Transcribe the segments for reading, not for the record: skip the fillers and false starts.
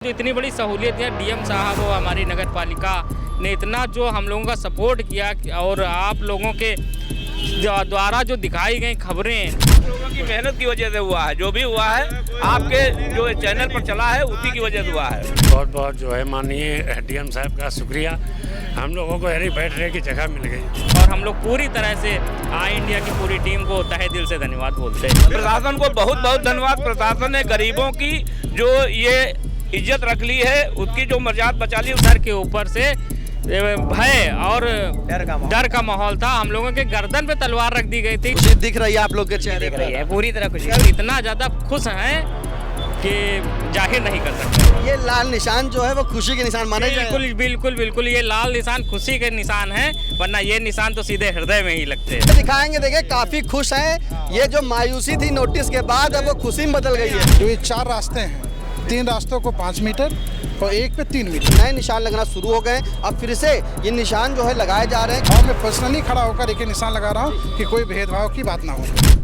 जो इतनी बड़ी सहूलियत है डीएम साहब और हमारी नगर पालिका ने इतना जो हम लोगों का सपोर्ट किया और आप लोगों के द्वारा जो दिखाई गई खबरें लोगों की मेहनत की वजह से हुआ है। जो भी हुआ है आपके जो चैनल पर चला है उसी की वजह से हुआ है। बहुत बहुत जो है माननीय डीएम साहब का शुक्रिया। हम लोगों को यही बैठने की जगह मिल गई और हम लोग पूरी तरह से आई इंडिया की पूरी टीम को तहे दिल से धन्यवाद बोलते हैं। प्रशासन को बहुत बहुत धन्यवाद। प्रशासन ने गरीबों की जो ये इज्जत रख ली है, उसकी जो मर्यादा बचा ली। सर के ऊपर से भय और डर का माहौल था। हम लोगों के गर्दन पे तलवार रख दी गई थी। खुशी दिख रही है आप लोग के चेहरे पर? है पूरी तरह खुशी। इतना ज्यादा खुश हैं कि जाहिर नहीं कर सकते। ये लाल निशान जो है वो खुशी के निशान माने जाएगा? बिल्कुल बिल्कुल बिल्कुल, ये लाल निशान खुशी के निशान है, वरना ये निशान तो सीधे हृदय में ही लगते हैं। दिखाएंगे, देखिए काफी खुश हैं। ये जो मायूसी थी नोटिस के बाद अब वो खुशी में बदल गई है। ये 4 रास्ते हैं, 3 रास्तों को 5 मीटर और एक पे 3 मीटर नए निशान लगना शुरू हो गए। अब फिर से ये निशान जो है लगाए जा रहे हैं। और मैं पर्सनली खड़ा होकर एक निशान लगा रहा हूँ कि कोई भेदभाव की बात ना हो।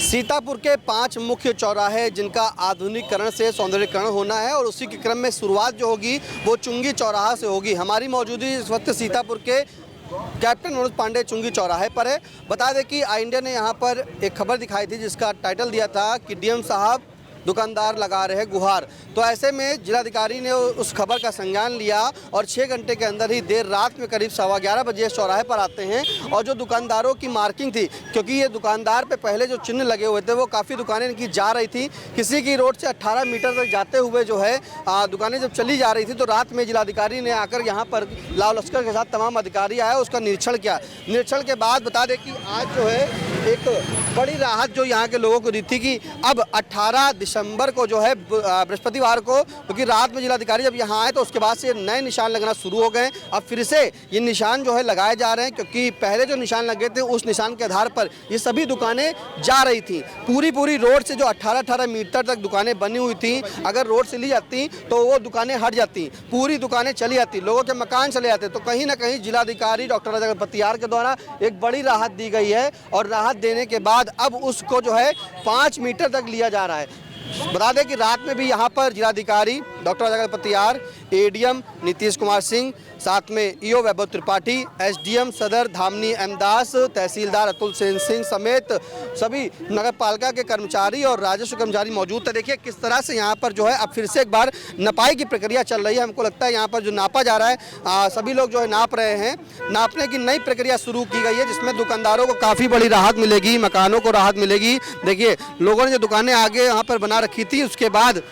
सीतापुर के 5 मुख्य चौराहे जिनका आधुनिकीकरण से सौंदर्यीकरण होना है और उसी के क्रम में शुरुआत जो होगी वो चुंगी चौराहा से होगी। हमारी मौजूदगी इस वक्त सीतापुर के कैप्टन मनोज पांडे चुंगी चौराहे पर है। बता दें कि आई इंडिया ने यहाँ पर एक खबर दिखाई थी जिसका टाइटल दिया था कि डीएम साहब दुकानदार लगा रहे गुहार। तो ऐसे में जिलाधिकारी ने उस खबर का संज्ञान लिया और 6 घंटे के अंदर ही देर रात में करीब 11:15 बजे इस चौराहे पर आते हैं। और जो दुकानदारों की मार्किंग थी, क्योंकि ये दुकानदार पे पहले जो चिन्ह लगे हुए थे वो काफ़ी दुकानें इनकी जा रही थी। किसी की रोड से 18 मीटर तक जाते हुए जो है दुकानें जब चली जा रही थी तो रात में जिलाधिकारी ने आकर यहाँ पर लाव लश्कर के साथ तमाम अधिकारी आए, उसका निरीक्षण किया। निरीक्षण के बाद बता दें कि आज जो है एक बड़ी राहत जो यहाँ के लोगों को दी थी कि अब 18 दिसंबर को जो है बृहस्पतिवार को, क्योंकि रात में जिलाधिकारी जब यहाँ आए तो उसके बाद से नए निशान लगना शुरू हो गए। अब फिर से ये निशान जो है लगाए जा रहे हैं, क्योंकि पहले जो निशान लगे थे उस निशान के आधार पर ये सभी दुकानें जा रही थी। पूरी रोड से जो 18 मीटर तक दुकानें बनी हुई थी, अगर रोड से ली जाती तो वो दुकानें हट जाती, पूरी दुकानें चली जाती, लोगों के मकान चले जाते। तो कहीं ना कहीं जिलाधिकारी डॉक्टर राजा पतियार के द्वारा एक बड़ी राहत दी गई है और राहत देने के बाद अब उसको जो है 5 मीटर तक लिया जा रहा है। बता दें कि रात में भी यहाँ पर जिलाधिकारी डॉक्टर राजा पतियार, एडीएम नीतीश कुमार सिंह, साथ में ईओ वैभव त्रिपाठी, एसडीएम सदर धामनी एम दास, तहसीलदार अतुल सेन सिंह समेत सभी नगर पालिका के कर्मचारी और राजस्व कर्मचारी मौजूद थे। देखिए किस तरह से यहाँ पर जो है अब फिर से एक बार नपाई की प्रक्रिया चल रही है। हमको लगता है यहाँ पर जो नापा जा रहा है सभी लोग जो है नाप रहे हैं। नापने की नई प्रक्रिया शुरू की गई है जिसमें दुकानदारों को काफ़ी बड़ी राहत मिलेगी, मकानों को राहत मिलेगी। देखिए लोगों ने जो दुकानें आगे यहाँ पर बना रखी थी उसके बाद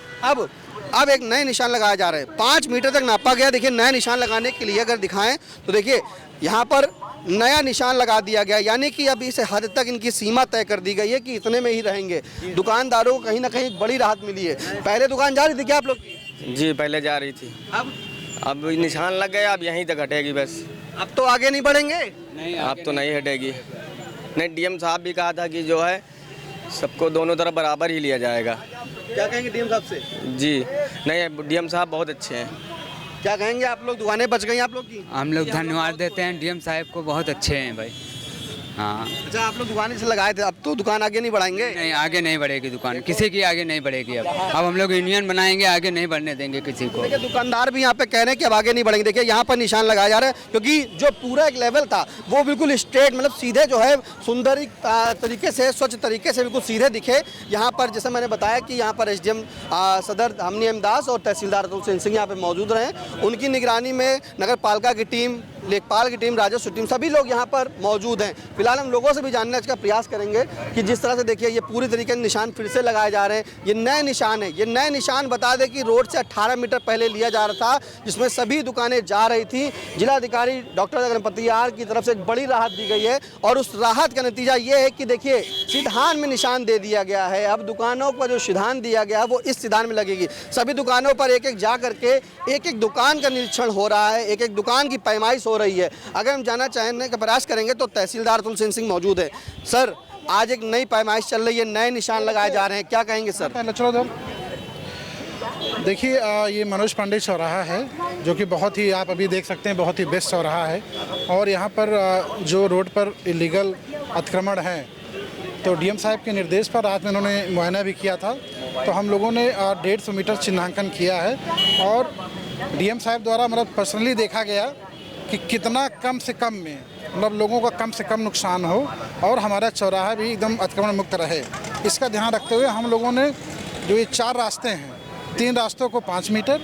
अब एक नए निशान लगाए जा रहे हैं। 5 मीटर तक नापा गया। देखिए नए निशान लगाने के लिए अगर दिखाएं तो देखिए यहाँ पर नया निशान लगा दिया गया, यानी कि अब इस हद तक इनकी सीमा तय कर दी गई है कि इतने में ही रहेंगे। दुकानदारों को कहीं ना कहीं बड़ी राहत मिली है। पहले दुकान जा रही थी क्या आप लोग? जी पहले जा रही थी, अब निशान लग गया, अब यहीं तक हटेगी बस। अब तो आगे नहीं बढ़ेंगे? नहीं अब तो नहीं हटेगी। नहीं, डीएम साहब भी कहा था कि जो है सबको दोनों तरफ बराबर ही लिया जाएगा। क्या कहेंगे डीएम साहब से? जी नहीं, डीएम साहब बहुत अच्छे हैं। क्या कहेंगे आप लोग? दुकानें बच गई आप लोग की? हम लोग धन्यवाद देते हैं डीएम साहब को, बहुत अच्छे हैं भाई। हाँ अच्छा, आप लोग दुकान से लगाए थे, अब तो दुकान आगे नहीं बढ़ाएंगे? नहीं, आगे नहीं बढ़ेगी दुकान, किसी की आगे नहीं बढ़ेगी। अब हम लोग यूनियन बनाएंगे, आगे नहीं बढ़ने देंगे किसी को। देखिए दुकानदार भी यहाँ पे कह रहे हैं कि अब आगे नहीं बढ़ेंगे। देखिए यहाँ पर निशान लगाया जा रहा है, क्योंकि जो पूरा एक लेवल था वो बिल्कुल स्ट्रेट, मतलब सीधे जो है सुंदर तरीके से, स्वच्छ तरीके से बिल्कुल सीधे दिखे। यहाँ पर जैसे मैंने बताया कि यहाँ पर एसडीएम सदर धामनी एम दास और तहसीलदार अतुल सेन सिंह यहाँ पे मौजूद रहे। उनकी निगरानी में नगर पालिका की टीम लेखपाल की टीम, राजस्व टीम, सभी लोग यहाँ पर मौजूद हैं। फिलहाल हम लोगों से भी जानने का प्रयास करेंगे कि जिस तरह से देखिए ये पूरी तरीके से निशान फिर से लगाए जा रहे हैं। ये नए निशान है, ये नए निशान बता दें कि रोड से 18 मीटर पहले लिया जा रहा था, जिसमें सभी दुकानें जा रही थी। जिलाधिकारी डॉक्टर गणपति आर की तरफ से एक बड़ी राहत दी गई है और उस राहत का नतीजा ये है कि देखिए सिद्धांत में निशान दे दिया गया है। अब दुकानों पर जो सिद्धांत दिया गया है वो इस सिद्धांत में लगेगी। सभी दुकानों पर एक एक जा करके एक एक दुकान का निरीक्षण हो रहा है, एक एक दुकान की पैमाइश हो रही है। अगर हम जानना चाहने का प्रयास करेंगे तो तहसीलदार अतुल सिंह मौजूद है। सर, आज एक नई पैमाइश चल रही है, नए निशान लगाए जा रहे हैं, क्या कहेंगे सर? देखिए, ये मनोज पांडे चौराहा है जो कि बहुत ही, आप अभी देख सकते हैं, बहुत ही बेस्ट चौराहा है। और यहाँ पर जो रोड पर इलीगल अतिक्रमण है, तो डीएम साहब के निर्देश पर रात में उन्होंने मुआयना भी किया था। तो हम लोगों ने 150 मीटर चिन्हांकन किया है और डीएम साहब द्वारा मतलब पर्सनली देखा गया कि कितना कम से कम में, मतलब लोगों का कम से कम नुकसान हो और हमारा चौराहा भी एकदम अतिक्रमण मुक्त रहे। इसका ध्यान रखते हुए हम लोगों ने जो ये 4 रास्ते हैं, 3 रास्तों को 5 मीटर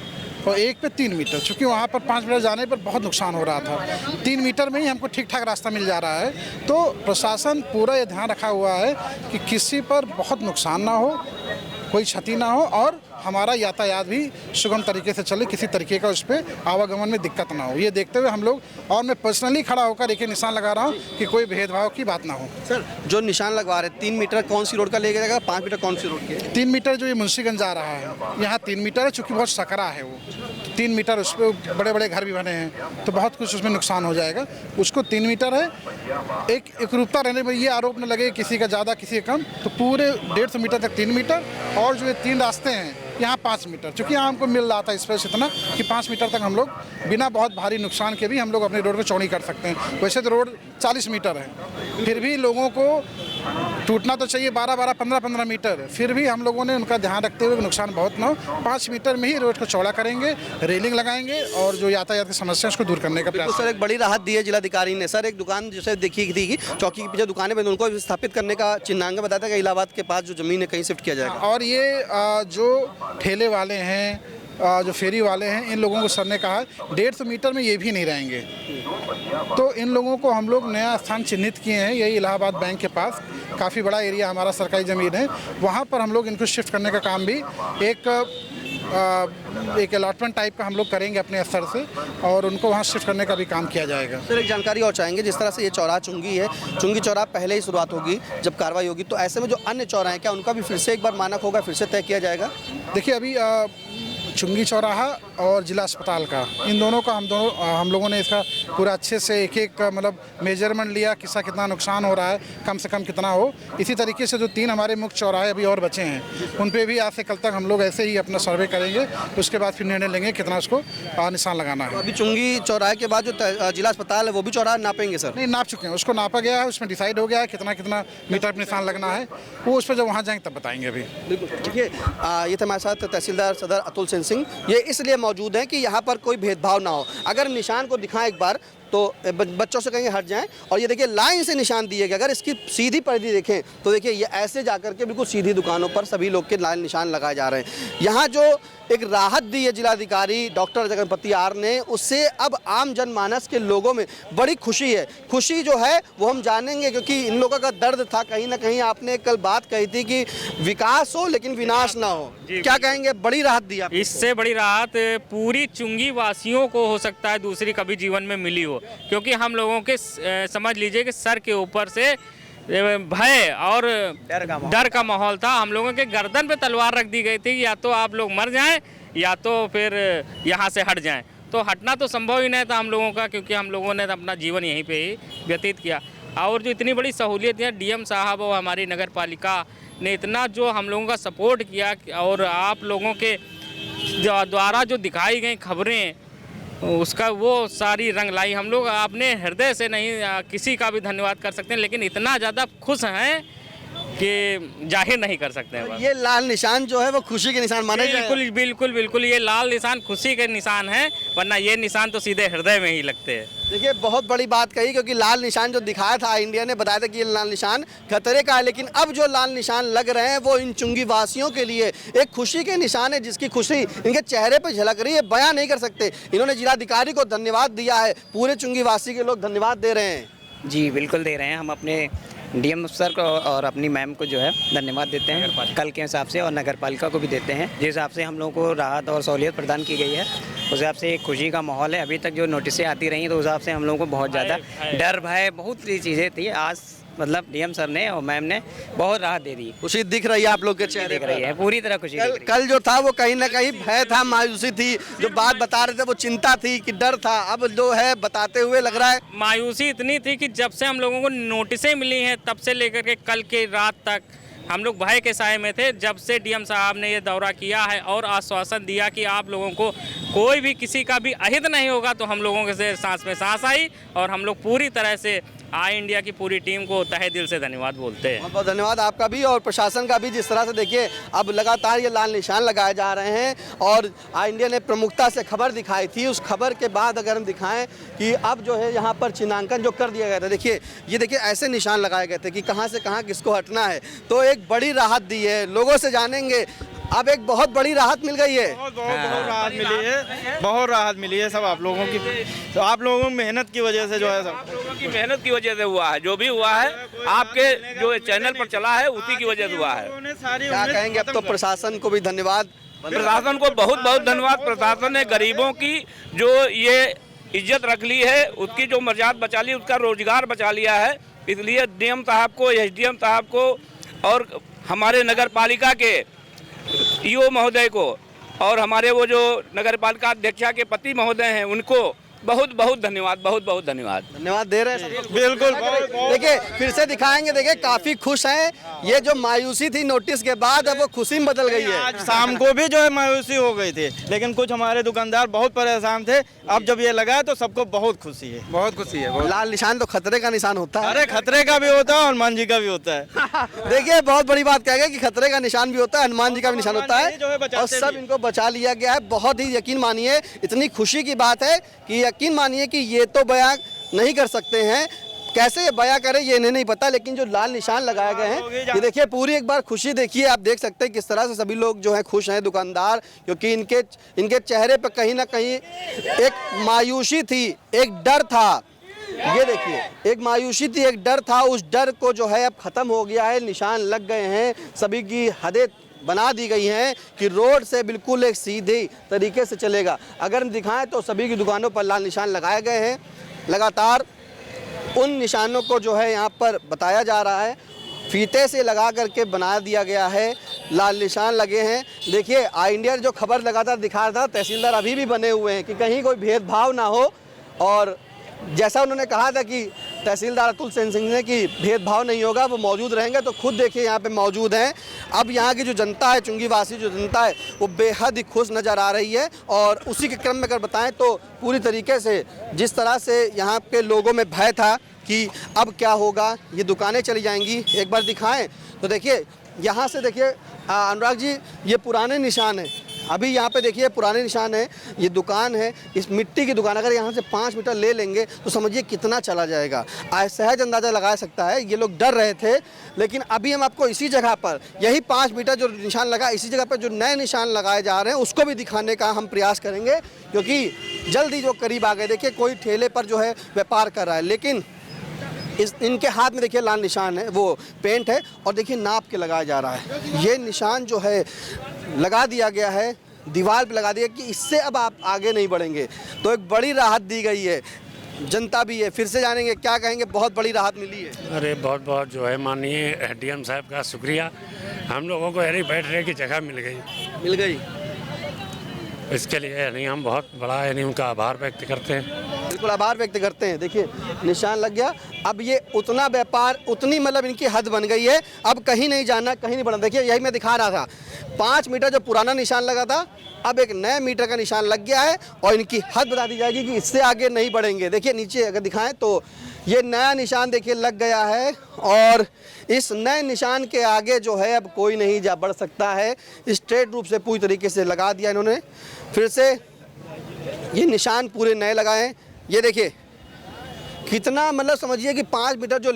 और एक पे 3 मीटर, चूँकि वहाँ पर 5 मीटर जाने पर बहुत नुकसान हो रहा था, 3 मीटर में ही हमको ठीक ठाक रास्ता मिल जा रहा है। तो प्रशासन पूरा ये ध्यान रखा हुआ है कि किसी पर बहुत नुकसान ना हो, कोई क्षति ना हो और हमारा यातायात भी सुगम तरीके से चले, किसी तरीके का उस पर आवागमन में दिक्कत ना हो। ये देखते हुए हम लोग, और मैं पर्सनली खड़ा होकर एक निशान लगा रहा हूँ कि कोई भेदभाव की बात ना हो। सर, जो निशान लगवा रहे हैं 3 मीटर कौन सी रोड का लेके जाएगा, 5 मीटर कौन सी रोड के? 3 मीटर जो ये मुंशीगंज जा रहा है, यहाँ 3 मीटर है, चूँकि बहुत सकरा है वो 3 मीटर, उस पर बड़े बड़े घर भी बने हैं तो बहुत कुछ उसमें नुकसान हो जाएगा। उसको 3 मीटर है, एक एकरूपता रहने में ये आरोप न लगे किसी का ज़्यादा किसी का कम, तो पूरे 150 मीटर तक 3 मीटर। और जो ये 3 रास्ते हैं यहाँ 5 मीटर, चूँकि यहाँ हमको मिल रहा था स्पेस इतना कि 5 मीटर तक हम लोग बिना बहुत भारी नुकसान के भी हम लोग अपनी रोड को चौड़ी कर सकते हैं। वैसे तो रोड 40 मीटर है, फिर भी लोगों को टूटना तो चाहिए 12-12, 15-15 मीटर, फिर भी हम लोगों ने उनका ध्यान रखते हुए नुकसान बहुत ना हो, 5 मीटर में ही रोड को चौड़ा करेंगे, रेलिंग लगाएंगे और जो यातायात की समस्या है उसको दूर करने का प्रयास। तो सर, एक बड़ी राहत दी है जिलाधिकारी ने। सर, एक दुकान जैसे देखी थी कि चौकी के पीछे दुकानें बंद, उनको स्थापित करने का चिन्हांकन बताया था कि इलाहाबाद के पास जो जमीन है कहीं शिफ्ट किया जाएगा। और ये जो ठेले वाले हैं, जो फेरी वाले हैं, इन लोगों को सर ने कहा 150 मीटर में ये भी नहीं रहेंगे, तो इन लोगों को हम लोग नया स्थान चिन्हित किए हैं। यही इलाहाबाद बैंक के पास काफ़ी बड़ा एरिया हमारा सरकारी ज़मीन है, वहाँ पर हम लोग इनको शिफ्ट करने का काम भी एक अलॉटमेंट टाइप का हम लोग करेंगे अपने स्तर से और उनको वहाँ शिफ्ट करने का भी काम किया जाएगा। सर, एक जानकारी और चाहेंगे, जिस तरह से ये चौराहा चुंगी है, चुंगी चौराहा पहले ही शुरुआत होगी जब कार्रवाई होगी, तो ऐसे में जो अन्य चौराहे हैं क्या उनका भी फिर से एक बार मानक होगा, फिर से तय किया जाएगा? देखिए, अभी चुंगी चौराहा और जिला अस्पताल का, इन दोनों का हम लोगों ने इसका पूरा अच्छे से एक मतलब मेजरमेंट लिया, किसका कितना नुकसान हो रहा है, कम से कम कितना हो। इसी तरीके से जो 3 हमारे मुख्य चौराहे अभी और बचे हैं, उन पे भी आज से कल तक हम लोग ऐसे ही अपना सर्वे करेंगे, उसके बाद फिर निर्णय लेंगे कितना उसको निशान लगाना है। अभी चुंगी चौराहे के बाद जो जिला अस्पताल है वो भी चौराहा नापेंगे सर? नहीं, नाप चुके हैं, उसको नापा गया है, उसमें डिसाइड हो गया है कितना कितना मीटर पर निशान लगना है, वो उस पर जब वहाँ जाएंगे तब बताएंगे। अभी बिल्कुल, देखिए ये थे हमारे साथ तहसीलदार सदर अतुल सिंह। ये इसलिए मौजूद है कि यहाँ पर कोई भेदभाव ना हो। अगर निशान को दिखाएं एक बार तो बच्चों से कहेंगे हट जाएं, और ये देखिए लाइन से निशान दिए गए। अगर इसकी सीधी परिधि देखें तो देखिए ये ऐसे जाकर के बिल्कुल सीधी दुकानों पर सभी लोग के लाइन निशान लगाए जा रहे हैं। यहाँ जो एक राहत दी है जिलाधिकारी डॉक्टर गणपति आर ने, उससे अब आम जनमानस के लोगों में बड़ी खुशी है। खुशी जो है वो हम जानेंगे, क्योंकि इन लोगों का दर्द था कहीं ना कहीं। आपने कल बात कही थी कि विकास हो लेकिन विनाश ना हो, क्या कहेंगे? बड़ी राहत दी आपको। इससे बड़ी राहत पूरी चुंगी वासियों को हो सकता है दूसरी कभी जीवन में मिली हो, क्योंकि हम लोगों के समझ लीजिए कि सर के ऊपर से भय और डर का माहौल था। हम लोगों के गर्दन पे तलवार रख दी गई थी, या तो आप लोग मर जाएं या तो फिर यहाँ से हट जाएं। तो हटना तो संभव ही नहीं था हम लोगों का, क्योंकि हम लोगों ने अपना जीवन यहीं पे ही व्यतीत किया। और जो इतनी बड़ी सहूलियत है, डीएम साहब और हमारी नगर पालिका ने इतना जो हम लोगों का सपोर्ट किया, और आप लोगों के द्वारा जो दिखाई गई खबरें, उसका वो सारी रंग लाई। हम लोग अपने हृदय से नहीं किसी का भी धन्यवाद कर सकते हैं, लेकिन इतना ज़्यादा खुश हैं कि जाहिर नहीं कर सकते हैं बस। ये लाल निशान जो है वो खुशी के निशान माने जाए। बिल्कुल बिल्कुल बिल्कुल, ये लाल निशान खुशी के निशान है, वरना ये निशान तो सीधे हृदय में ही लगते हैं। देखिए बहुत बड़ी बात कही, क्योंकि लाल निशान जो दिखाया था इंडिया ने बताया था कि ये लाल निशान खतरे का है, लेकिन अब जो लाल निशान लग रहे हैं वो इन चुंगी वासियों के लिए एक खुशी के निशान है, जिसकी खुशी इनके चेहरे पर झलक रही है, बयां नहीं कर सकते। इन्होंने जिलाधिकारी को धन्यवाद दिया है, पूरे चुंगी वासी के लोग धन्यवाद दे रहे हैं। जी बिल्कुल दे रहे हैं, हम अपने डीएम सर को और अपनी मैम को जो है धन्यवाद देते हैं कल के हिसाब से, और नगर पालिका को भी देते हैं जिस हिसाब से हम लोगों को राहत और सहूलियत प्रदान की गई है, उस हिसाब से एक खुशी का माहौल है। अभी तक जो नोटिसें आती रही तो उस हिसाब से हम लोगों को बहुत ज़्यादा डर भय बहुत सी चीज़ें थी, आज मतलब डीएम सर ने और मैम ने बहुत राहत दे दी। खुशी दिख रही है आप लोग के चेहरे दिख रही है, पूरी तरह खुशी दिख रही है। कल जो था वो कहीं ना कहीं भय था, मायूसी थी, जो बात बता रहे थे वो चिंता थी कि डर था, अब जो है बताते हुए लग रहा है मायूसी इतनी थी कि जब से हम लोगों को नोटिसें मिली हैं तब से लेकर के कल की रात तक हम लोग भय के साए में थे। जब से डीएम साहब ने ये दौरा किया है और आश्वासन दिया कि आप लोगों को कोई भी किसी का भी अहित नहीं होगा, तो हम लोगों के से सांस में सांस आई और हम लोग पूरी तरह से आई इंडिया की पूरी टीम को तहे दिल से धन्यवाद बोलते हैं। बहुत बहुत धन्यवाद आपका भी और प्रशासन का भी, जिस तरह से देखिए अब लगातार ये लाल निशान लगाए जा रहे हैं। और आई इंडिया ने प्रमुखता से खबर दिखाई थी, उस खबर के बाद अगर हम दिखाएं कि अब जो है यहाँ पर चिन्हांकन जो कर दिया गया था, देखिए ये देखिए ऐसे निशान लगाए गए थे कि कहाँ से कहाँ किसको हटना है, तो एक बड़ी राहत दी है। लोगों से जानेंगे, अब एक बहुत बड़ी राहत मिल गई है। बहुत राहत मिली है, बहुत राहत मिली है सब आप लोगों की, तो आप लोगों की मेहनत की वजह से जो है, सब लोगों की मेहनत की वजह से हुआ है, जो भी हुआ है आपके जो चैनल पर चला है उसी की वजह से हुआ है। क्या कहेंगे, अब तो प्रशासन को भी धन्यवाद, प्रशासन को बहुत बहुत धन्यवाद। प्रशासन ने गरीबों की जो ये इज्जत रख ली है, उसकी जो मर्यादा बचा ली, उसका रोजगार बचा लिया है, इसलिए डीएम साहब को, एसडीएम साहब को और हमारे नगर पालिका के ईओ महोदय को और हमारे वो जो नगर पालिका अध्यक्षा के पति महोदय हैं उनको बहुत बहुत धन्यवाद, बहुत बहुत धन्यवाद दे रहे हैं। बिल्कुल देखिए फिर से दिखाएंगे, देखिए काफी खुश हैं। ये जो मायूसी थी नोटिस के बाद अब वो खुशी में बदल गई है। आज शाम को भी जो है मायूसी हो गई थी, लेकिन कुछ हमारे दुकानदार बहुत परेशान थे, अब जब ये लगा तो सबको बहुत खुशी है, बहुत खुशी है। लाल निशान तो खतरे का निशान होता है। अरे खतरे का भी होता है, हनुमान जी का भी होता है। देखिए बहुत बड़ी बात कह गए कि खतरे का निशान भी होता है, हनुमान जी का भी निशान होता है, और सब इनको बचा लिया गया है। बहुत ही यकीन मानिए, इतनी खुशी की बात है कि यकीन मानिए कि ये तो बयां नहीं कर सकते हैं, कैसे ये बयां करें ये इन्हें नहीं पता, लेकिन जो लाल निशान लगाए गए हैं, ये देखिए पूरी एक बार खुशी देखिए, आप देख सकते हैं किस तरह से सभी लोग जो हैं खुश हैं, दुकानदार, क्योंकि इनके चेहरे पर कहीं ना कहीं एक मायूसी थी, एक डर था। ये देखिए एक मायूसी थी, एक डर था, उस डर को जो है अब खत्म हो गया है, निशान लग गए हैं, सभी की हदें बना दी गई हैं कि रोड से बिल्कुल एक सीधे तरीके से चलेगा। अगर हम दिखाएं तो सभी की दुकानों पर लाल निशान लगाए गए हैं। लगातार उन निशानों को जो है यहाँ पर बताया जा रहा है, फीते से लगा करके बना दिया गया है, लाल निशान लगे हैं। देखिए आई इंडिया जो खबर लगातार दिखा रहा था, तहसीलदार अभी भी बने हुए हैं कि कहीं कोई भेदभाव ना हो, और जैसा उन्होंने कहा था कि तहसीलदार अतुल सेन सिंह ने कि भेदभाव नहीं होगा, वो मौजूद रहेंगे, तो खुद देखिए यहाँ पे मौजूद हैं। अब यहाँ की जो जनता है, चुंगी वासी जो जनता है, वो बेहद ही खुश नज़र आ रही है। और उसी के क्रम में अगर बताएं तो पूरी तरीके से जिस तरह से यहाँ के लोगों में भय था कि अब क्या होगा, ये दुकानें चली जाएंगी, एक बार दिखाएँ तो देखिए यहाँ से देखिए अनुराग जी, ये पुराने निशान हैं, अभी यहाँ पे देखिए पुराने निशान है, ये दुकान है, इस मिट्टी की दुकान, अगर यहाँ से 5 मीटर ले लेंगे तो समझिए कितना चला जाएगा। सहज अंदाज़ा लगा सकता है, ये लोग डर रहे थे, लेकिन अभी हम आपको इसी जगह पर, यही 5 मीटर जो निशान लगा, इसी जगह पर जो नए निशान लगाए जा रहे हैं उसको भी दिखाने का हम प्रयास करेंगे, क्योंकि जल्द ही जो करीब आ गए। देखिए कोई ठेले पर जो है व्यापार कर रहा है, लेकिन इनके हाथ में देखिए लाल निशान है, वो पेंट है, और देखिए नाप के लगाया जा रहा है। ये निशान जो है लगा दिया गया है, दीवार पे लगा दिया कि इससे अब आप आगे नहीं बढ़ेंगे, तो एक बड़ी राहत दी गई है। जनता भी है, फिर से जानेंगे क्या कहेंगे, बहुत बड़ी राहत मिली है। अरे बहुत बहुत जो है माननीय डीएम साहब का शुक्रिया, हम लोगों को यानी बैठने की जगह मिल गई, इसके लिए यानी हम बहुत बड़ा यानी उनका आभार व्यक्त करते हैं। बिल्कुल आभार व्यक्त करते हैं। देखिए निशान लग गया, अब ये उतना व्यापार, उतनी मतलब इनकी हद बन गई है, अब कहीं नहीं जाना, कहीं नहीं बढ़ना। देखिए यही मैं दिखा रहा था, 5 मीटर जो पुराना निशान लगा था, अब एक नए मीटर का निशान लग गया है, और इनकी हद बता दी जाएगी कि इससे आगे नहीं बढ़ेंगे। देखिए नीचे अगर दिखाएं तो ये नया निशान देखिए लग गया है और इस नए निशान के आगे जो है अब कोई नहीं जा बढ़ सकता है। स्ट्रेट रूप से पूरी तरीके से लगा दिया इन्होंने। फिर से ये निशान पूरे नए लगाए हैं। ये देखिए कितना, मतलब समझिए कि 5 मीटर जो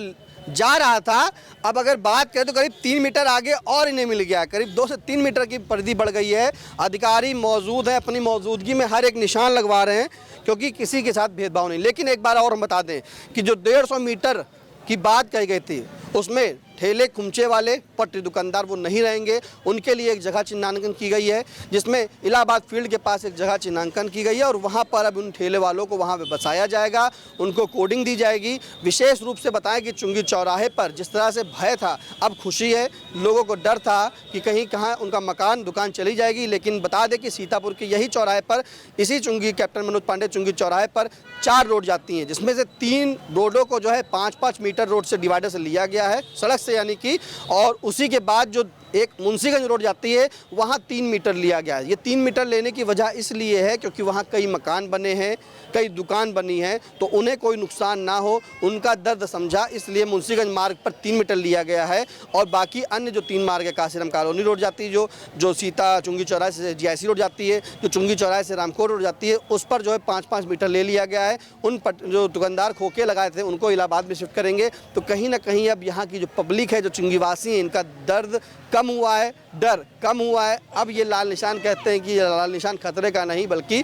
जा रहा था, अब अगर बात करें तो करीब 3 मीटर आगे और इन्हें मिल गया। करीब 2 से 3 मीटर की परिधि बढ़ गई है। अधिकारी मौजूद हैं, अपनी मौजूदगी में हर एक निशान लगवा रहे हैं क्योंकि किसी के साथ भेदभाव नहीं। लेकिन एक बार और हम बता दें कि जो 150 मीटर की बात कही गई थी उसमें ठेले खुमचे वाले पटरी दुकानदार वो नहीं रहेंगे। उनके लिए एक जगह चिन्हांकन की गई है जिसमें इलाहाबाद फील्ड के पास एक जगह चिन्हांकन की गई है और वहाँ पर अब उन ठेले वालों को वहाँ पे बसाया जाएगा, उनको कोडिंग दी जाएगी। विशेष रूप से बताएं कि चुंगी चौराहे पर जिस तरह से भय था अब खुशी है। लोगों को डर था कि कहीं कहाँ उनका मकान दुकान चली जाएगी, लेकिन बता दें कि सीतापुर के यही चौराहे पर, इसी चुंगी कैप्टन मनोज पांडे चुंगी चौराहे पर 4 रोड जाती हैं, जिसमें से 3 रोडों को जो है 5-5 मीटर रोड से डिवाइडर से लिया गया है सड़क से, यानी कि, और उसी के बाद जो एक मुंशीगंज रोड जाती है वहाँ 3 मीटर लिया गया है। ये 3 मीटर लेने की वजह इसलिए है क्योंकि वहाँ कई मकान बने हैं, कई दुकान बनी है, तो उन्हें कोई नुकसान ना हो, उनका दर्द समझा, इसलिए मुंशीगंज मार्ग पर 3 मीटर लिया गया है। और बाकी अन्य जो 3 मार्ग है, काशीराम कॉलोनी रोड जाती है, जो सीता चुंगी चौराहे से GIC रोड जाती है, जो चुंगी चौराहे से रामकोट रोड जाती है, उस पर जो है 5-5 मीटर ले लिया गया है। उन जो दुकानदार खोखे लगाए थे उनको इलाहाबाद में शिफ्ट करेंगे। तो कहीं ना कहीं अब यहाँ की जो पब्लिक है, जो चुंगीवासी हैं, इनका दर्द कम हुआ है, डर कम हुआ है। अब ये लाल निशान कहते हैं कि ये लाल निशान खतरे का नहीं बल्कि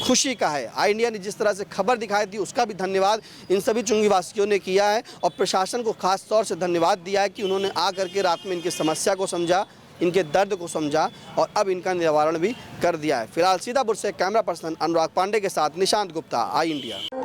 खुशी का है। आई इंडिया ने जिस तरह से खबर दिखाई थी उसका भी धन्यवाद इन सभी चुंगीवासियों ने किया है और प्रशासन को खास तौर से धन्यवाद दिया है कि उन्होंने आकर के रात में इनकी समस्या को समझा, इनके दर्द को समझा और अब इनका निवारण भी कर दिया है। फिलहाल सीतापुर से कैमरा पर्सन अनुराग पांडे के साथ निशांत गुप्ता, आई इंडिया।